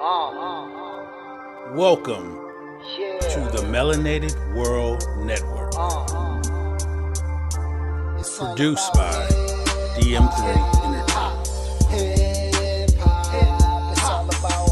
Welcome to the Melanated.World.Network. Produced by DM3 Entertainment. It's all about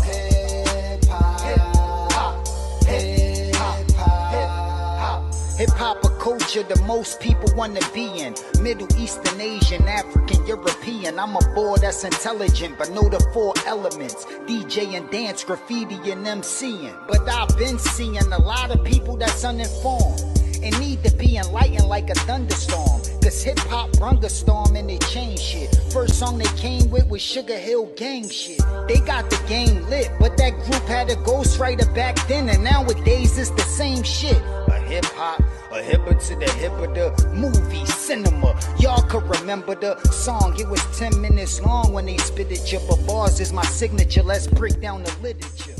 hip-hop, a culture that most people want to be in. Middle Eastern, Asian, African, European. I'm a boy that's intelligent, but know the 4 elements. DJ and dance, graffiti and MCing. But I've been seeing a lot of people that's uninformed and need to be enlightened like a thunderstorm. Cause hip-hop brung a storm and they changed shit. First song they came with was Sugar Hill Gang shit. They got the game lit, but that group had a ghostwriter back then, and nowadays it's the same shit. A hip-hop, a hipper to the hipper, the movie, cinema. Y'all could remember the song, it was 10 minutes long when they spit it. But bars is my signature, let's break down the literature.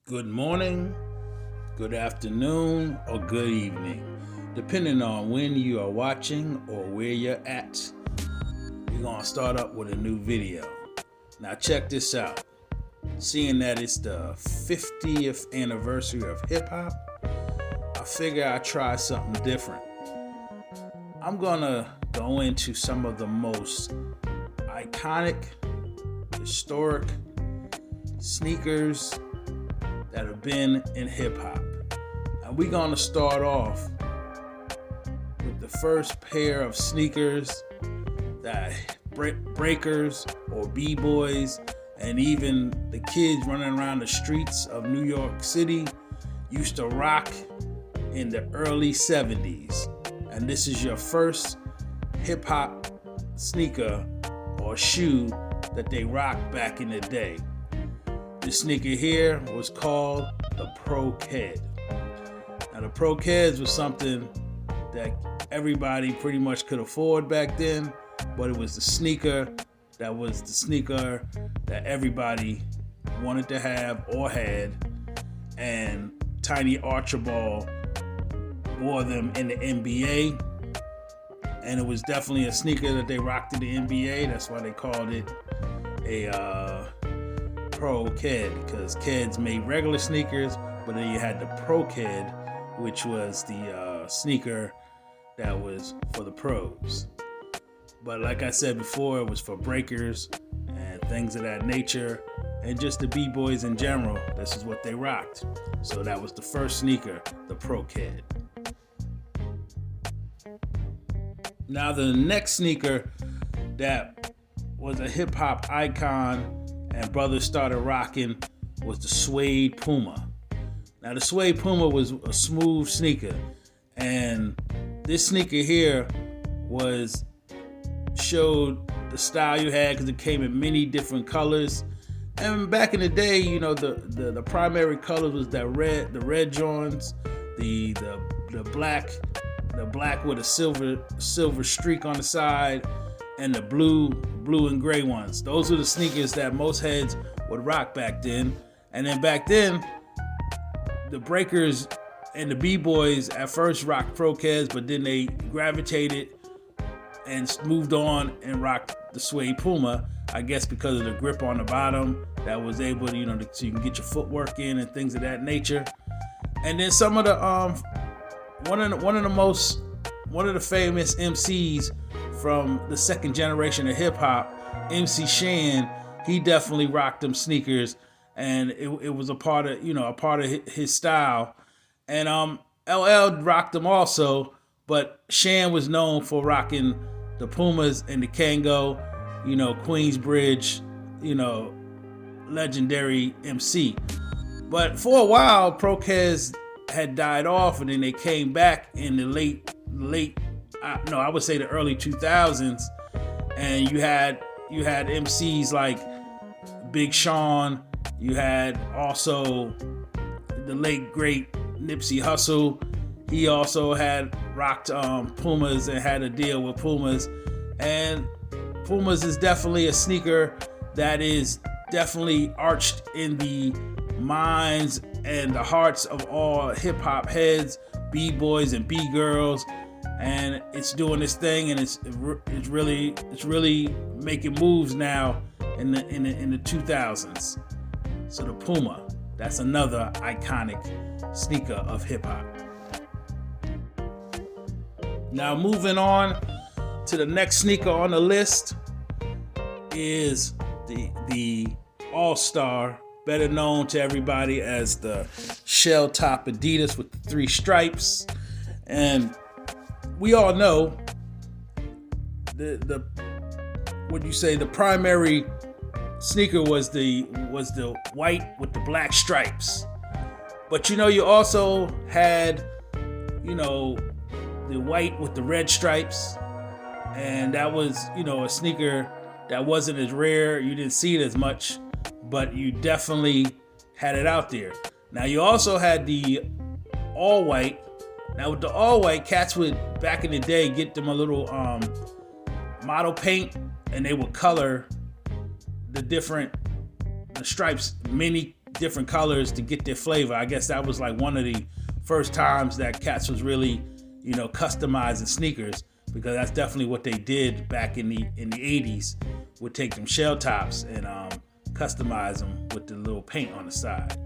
Good morning, good afternoon, or good evening, depending on when you are watching or where you're at. We're gonna start up with a new video. Now check this out. Seeing that it's the 50th anniversary of hip-hop, I figure I'd try something different. I'm gonna go into some of the most iconic, historic sneakers that have been in hip-hop. And we're gonna start off with the first pair of sneakers that breakers or b-boys and even the kids running around the streets of New York City used to rock in the early 70s. And this is your first hip-hop sneaker or shoe that they rocked back in the day. This sneaker here was called the Pro Ked. Now the Pro Keds was something that everybody pretty much could afford back then, but it was the sneaker that everybody wanted to have or had, and Tiny Archibald wore them in the NBA, and it was definitely a sneaker that they rocked in the NBA. That's why they called it a Pro Ked, because Keds made regular sneakers, but then you had the Pro Ked, which was the sneaker that was for the pros. But like I said before, it was for breakers and things of that nature, and just the b-boys in general. This is what they rocked. So that was the first sneaker, the Pro Ked. Now the next sneaker that was a hip-hop icon and brothers started rocking was the Suede Puma. Now the Suede Puma was a smooth sneaker, and this sneaker here showed the style you had because it came in many different colors. And back in the day, you know, the primary colors was the red Johns, the black with a silver streak on the side, and the blue and gray ones. Those were the sneakers that most heads would rock back then. And then back then, the breakers and the b-boys at first rocked Pro Keds, but then they gravitated and moved on and rocked the Suede Puma, I guess because of the grip on the bottom that was able to, so you can get your footwork in and things of that nature. And then some of the one of the famous MCs from the second generation of hip hop, MC Shan, he definitely rocked them sneakers, and it was a part of his style. And LL rocked them also, but Shan was known for rocking the Pumas and the Kango, Queensbridge, legendary MC. But for a while, Pro Keds had died off, and then they came back in the I would say the early 2000s, and you had MCs like Big Sean, you had also the late great Nipsey Hussle. He also had rocked Pumas and had a deal with Pumas. And Pumas is definitely a sneaker that is definitely arched in the minds and the hearts of all hip-hop heads, b-boys and b-girls. And it's doing this thing, and it's really making moves now in the 2000s. So the Puma, that's another iconic sneaker of hip hop. Now moving on to the next sneaker on the list is the All-Star, better known to everybody as the shell top Adidas with the 3 stripes. And we all know the primary sneaker was the white with the black stripes. But you also had the white with the red stripes, and that was a sneaker that wasn't as rare. You didn't see it as much, but you definitely had it out there. Now you also had the all white. Now with the all white, cats would back in the day get them a little model paint, and they would color the stripes many different colors to get their flavor. I guess that was like one of the first times that cats was really customizing sneakers, because that's definitely what they did back in the 80s. Would take them shell tops and customize them with the little paint on the side.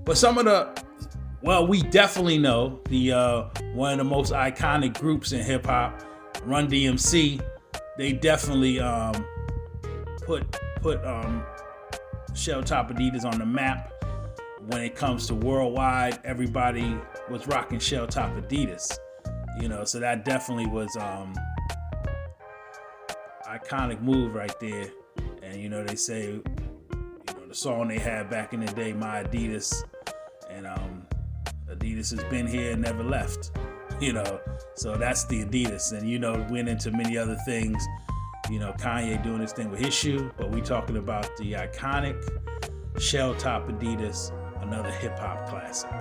But we definitely know the one of the most iconic groups in hip hop, Run DMC. They definitely put shell top Adidas on the map. When it comes to worldwide, everybody was rocking shell top Adidas. So that definitely was iconic move right there. And they say the song they had back in the day, My Adidas, and Adidas has been here and never left. So that's the Adidas. And went into many other things. Kanye doing his thing with his shoe, but we talking about the iconic shell top Adidas, another hip hop classic.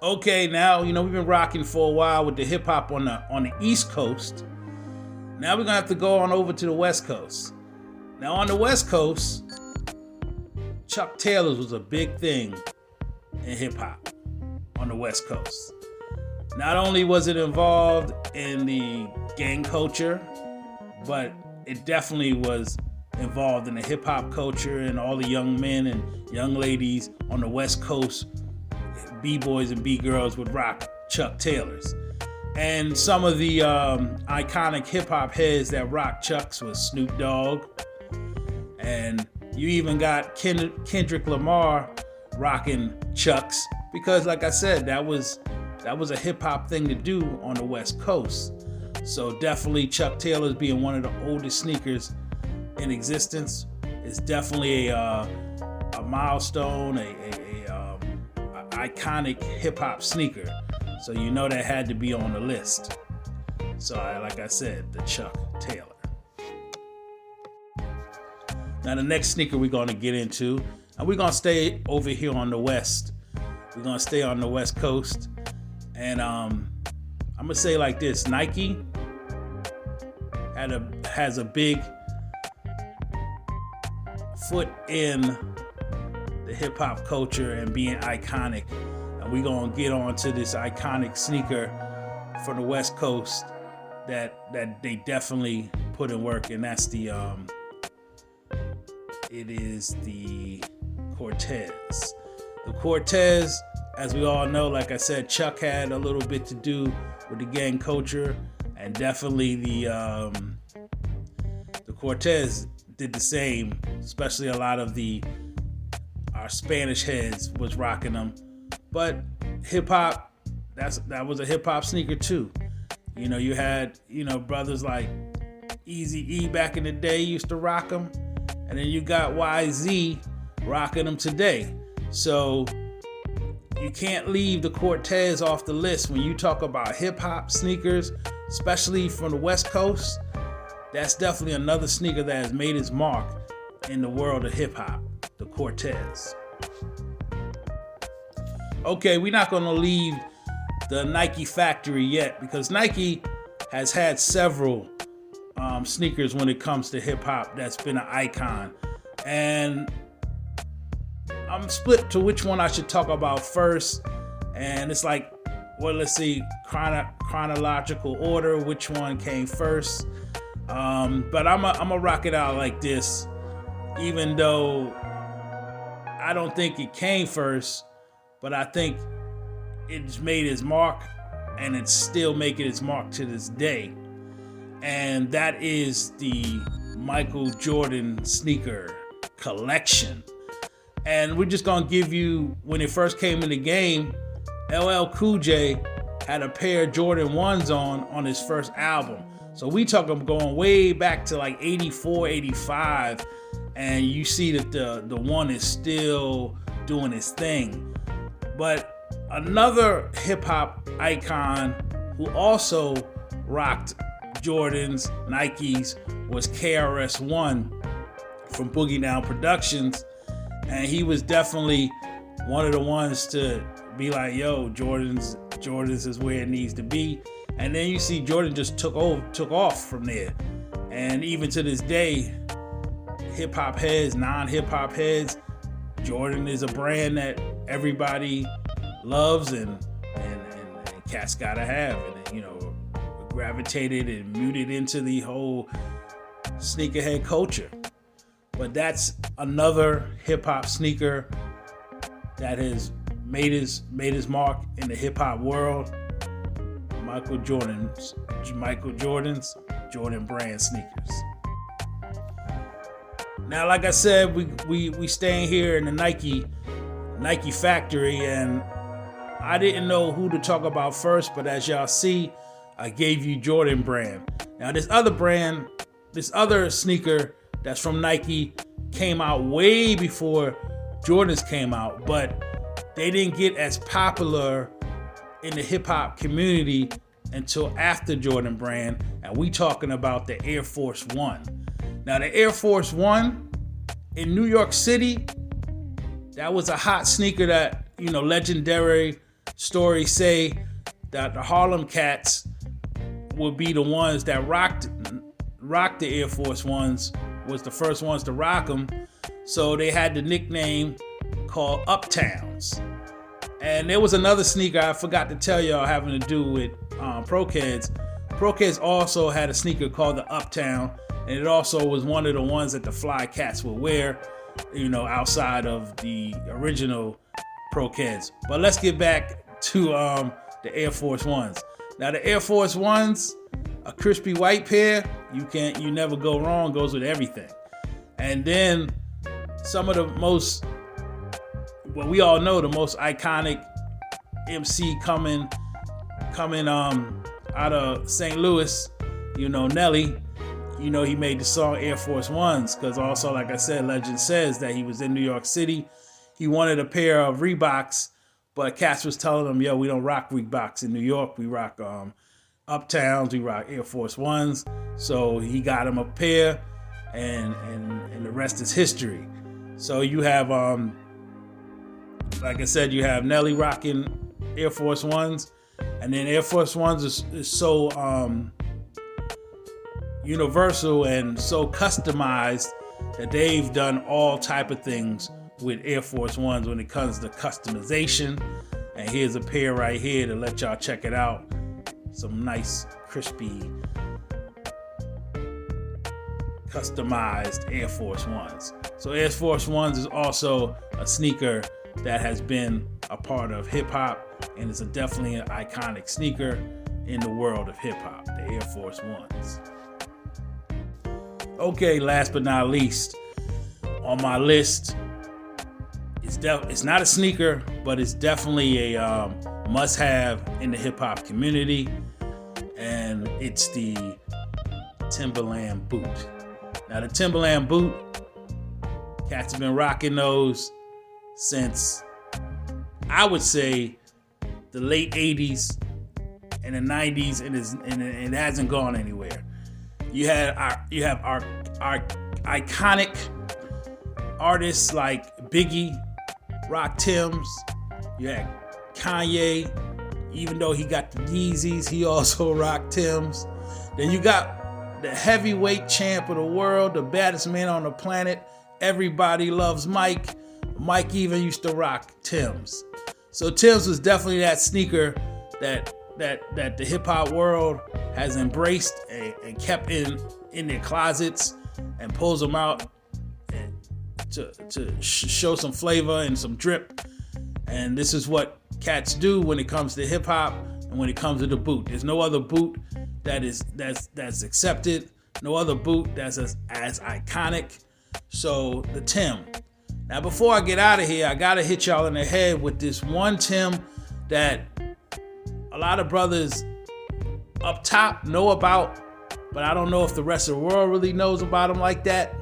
Okay, now we've been rocking for a while with the hip hop on the East Coast. Now we're gonna have to go on over to the West Coast. Now on the West Coast, Chuck Taylors was a big thing in hip hop on the West Coast. Not only was it involved in the gang culture, but it definitely was involved in the hip hop culture, and all the young men and young ladies on the West Coast, B-boys and B-girls, would rock Chuck Taylors. And some of the iconic hip hop heads that rock Chucks was Snoop Dogg, and you even got Kendrick Lamar rocking Chucks, because like I said, that was a hip hop thing to do on the West Coast. So definitely Chuck Taylors being one of the oldest sneakers in existence is definitely a milestone, a iconic hip hop sneaker. So that had to be on the list. So like I said, the Chuck Taylor. Now the next sneaker we're going to get into, and we're going to stay over here on the West. We're going to stay on the West Coast. And I'm going to say like this, Nike has a big foot in the hip hop culture and being iconic. And we're going to get on to this iconic sneaker from the West Coast that they definitely put in work, and that's it is the Cortez. The Cortez, as we all know, like I said, Chuck had a little bit to do with the gang culture, and definitely the Cortez did the same. Especially a lot of our Spanish heads was rocking them. But hip hop, that was a hip hop sneaker too. You had brothers like Eazy-E back in the day used to rock them, and then you got YZ rocking them today. So you can't leave the Cortez off the list when you talk about hip hop sneakers, especially from the West Coast. That's definitely another sneaker that has made its mark in the world of hip hop, the Cortez. Okay, we're not going to leave the Nike factory yet, because Nike has had several sneakers when it comes to hip hop that's been an icon. And I'm split to which one I should talk about first. And it's like, well, let's see, chronological order, which one came first. But I'm gonna rock it out like this. even though I don't think it came first, but I think it's made its mark, and it's still making its mark to this day. And that is the Michael Jordan sneaker collection. And we're just gonna give you, when it first came in the game, LL Cool J had a pair of Jordan 1s on his first album. So we talking going way back to like 84, 85, and you see that the one is still doing its thing. But another hip hop icon who also rocked Jordans, Nikes, was KRS-One from Boogie Down Productions. And he was definitely one of the ones to be like, yo, Jordans is where it needs to be. And then you see Jordan just took off from there. And even to this day, hip hop heads, non-hip hop heads, Jordan is a brand that everybody loves and cats gotta have. And, you know, gravitated and muted into the whole sneakerhead culture. But that's another hip hop sneaker that has made his mark in the hip hop world. Michael Jordan's Jordan brand sneakers. Now, like I said, we staying here in the Nike factory, and I didn't know who to talk about first, but as y'all see, I gave you Jordan brand. Now, this other sneaker that's from Nike came out way before Jordans came out, but they didn't get as popular in the hip hop community until after Jordan brand, and we talking about the Air Force One. Now, the Air Force One in New York City, that was a hot sneaker that, you know, legendary stories say that the Harlem Cats would be the ones that rocked the Air Force Ones, was the first ones to rock them. So they had the nickname called Uptowns. And there was another sneaker I forgot to tell y'all having to do with Pro Kids. Pro Kids also had a sneaker called the Uptown, and it also was one of the ones that the Fly Cats would wear, you know, outside of the original Pro Kids. But let's get back to the Air Force Ones. Now, the Air Force Ones, a crispy white pair, you never go wrong, goes with everything. And then some of the most, well, we all know the most iconic MC coming out of St. Louis, you know, Nelly, you know, he made the song Air Force Ones, because also, like I said, legend says that he was in New York City. He wanted a pair of Reeboks, but cats was telling him, yo, we don't rock Reeboks in New York. We rock Uptowns, we rock Air Force Ones. So he got him a pair, and the rest is history. So you have, like I said, you have Nelly rocking Air Force Ones, and then Air Force Ones is so universal and so customized that they've done all type of things with Air Force Ones when it comes to customization. And here's a pair right here to let y'all check it out. Some nice, crispy, customized Air Force Ones. So Air Force Ones is also a sneaker that has been a part of hip hop, and it's definitely an iconic sneaker in the world of hip hop, the Air Force Ones. Okay, last but not least, on my list, it's not a sneaker, but it's definitely a must-have in the hip-hop community, and it's the Timberland boot. Now, the Timberland boot, cats have been rocking those since, I would say, the late 80s and the 90s, and it hasn't gone anywhere. You have our iconic artists like Biggie rock Timbs. You had Kanye, even though he got the Yeezys, he also rocked Timbs. Then you got the heavyweight champ of the world, the baddest man on the planet. Everybody loves Mike. Mike even used to rock Timbs. So Timbs was definitely that sneaker that the hip hop world has embraced and kept in their closets and pulls them out show some flavor and some drip. And this is what cats do when it comes to hip hop and when it comes to the boot. There's no other boot that's accepted. No other boot that's as iconic. So the Tim. Now before I get out of here, I gotta hit y'all in the head with this one Tim that a lot of brothers up top know about, but I don't know if the rest of the world really knows about him like that.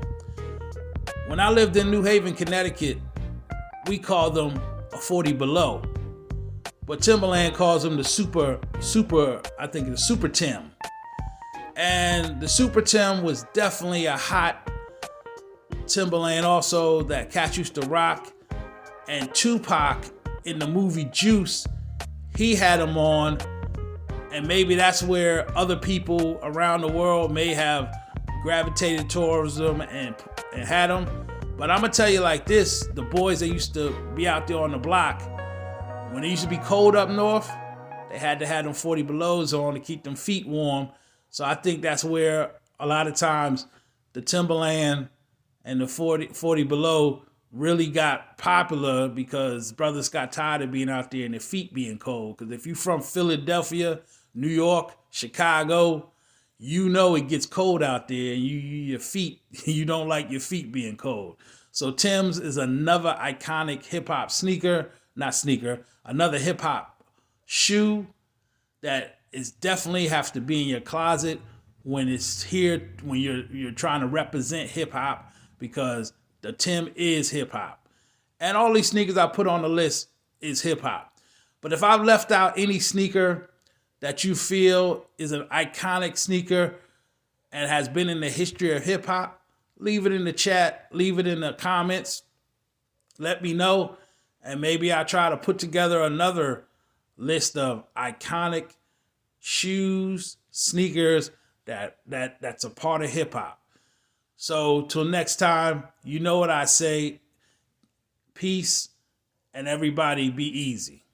When I lived in New Haven, Connecticut, we called them a 40 below. But Timberland calls him the super, I think the Super Tim. And the Super Tim was definitely a hot Timberland also that cats used to rock. And Tupac in the movie Juice, he had him on. And maybe that's where other people around the world may have gravitated towards them and had them. But I'm gonna tell you like this, the boys that used to be out there on the block, when it used to be cold up north, they had to have them 40 belows on to keep them feet warm. So I think that's where a lot of times the Timberland and the 40 below really got popular, because brothers got tired of being out there and their feet being cold. Because if you're from Philadelphia, New York, Chicago, you know it gets cold out there, and your feet, you don't like your feet being cold. So Tim's is another iconic hip hop another hip hop shoe that is definitely have to be in your closet when it's here, when you're trying to represent hip hop, because the Tim is hip hop. And all these sneakers I put on the list is hip hop. But if I've left out any sneaker that you feel is an iconic sneaker and has been in the history of hip hop, leave it in the chat, leave it in the comments. Let me know, and maybe I'll try to put together another list of iconic shoes, sneakers that's a part of hip hop. So till next time, you know what I say. Peace, and everybody be easy.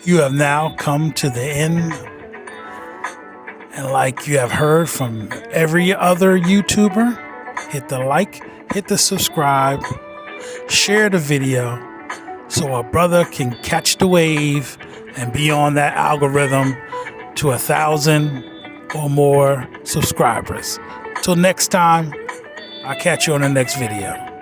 You have now come to the end. And like you have heard from every other YouTuber, hit the like, hit the subscribe, share the video so a brother can catch the wave and be on that algorithm to 1,000 or more subscribers. Till next time, I'll catch you on the next video.